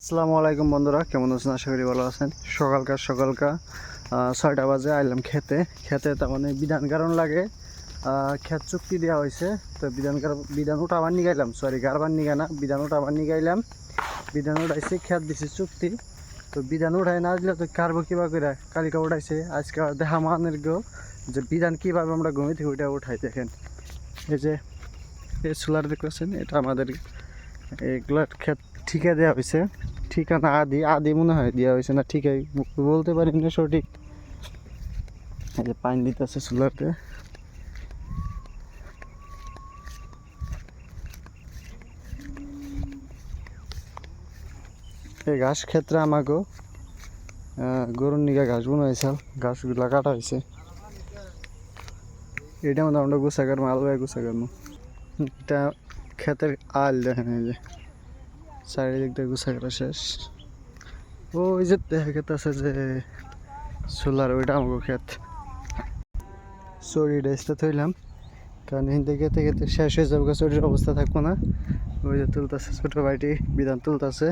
আসসালামু আলাইকুম বন্ধুরা, কেমন আছেন? আশা করি ভালো আছেন। সকালকার 6টা বাজে আইলাম খেতে। তার মানে বিধান কারণ লাগে, ক্ষেত চুক্তি দেওয়া হয়েছে। তো বিধান উঠাবার নিগাইলাম, সরি গারবার নিগা না, বিধান উঠাবার নিগাইলাম। বিধান উঠাইছে, ক্ষেত দিছে চুক্তি। তো বিধান উঠাই না দিলে তো কারবো কিবা করে, কালিকা উঠাইছে। আজকে দেখা মানের গো যে বিধান কীভাবে আমরা ঘুমি থেকে ওইটা উঠাই। দেখেন এই যে এই সোলার দেখতেছেন, এটা আমাদের এগুলার ক্ষেত ঠিকা দেওয়া হয়েছে। ঠিকানা আদি আদি মনে হয় দেওয়া হয়েছে, না ঠিকাই বলতে পারি না সঠিক। এই যে পানি দিতেছে সোলারতে। এই ঘাস ক্ষেত্রে আমাকে গরুর নিগা ঘাস বোনা হয়েছে, ঘাসগুলা কাটা হয়েছে। এটা মধ্যে আমরা গুছা করবো, আলু গুছা করবো। এটা ক্ষেতের আল, দেখেন এই যে চারিদিক দিয়ে গুছা করা শেষ। ওই যে দেখা গেছে যে সোলার, ওইটা আমাকে ক্ষেত। চড়ি ডেসতে থইলাম, কারণ হিন্দে খেতে খেতে শেষ হয়ে যাবে, চড়ির অবস্থা থাকবো না। ওই যে তুলতেছে ছোটো ভাইটি, বিধান তুলতেছে।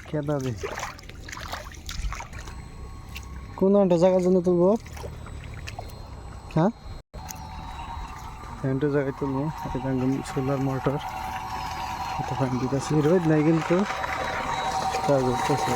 কেদাবে কোন একটা জায়গার জন্য তুলবো? হ্যাঁ, একটা জায়গায় তুলবো। এটা একদম সোলার মোটর, পানি দিতেছি, রোদ নাই কিন্তু কাজ করতেছে।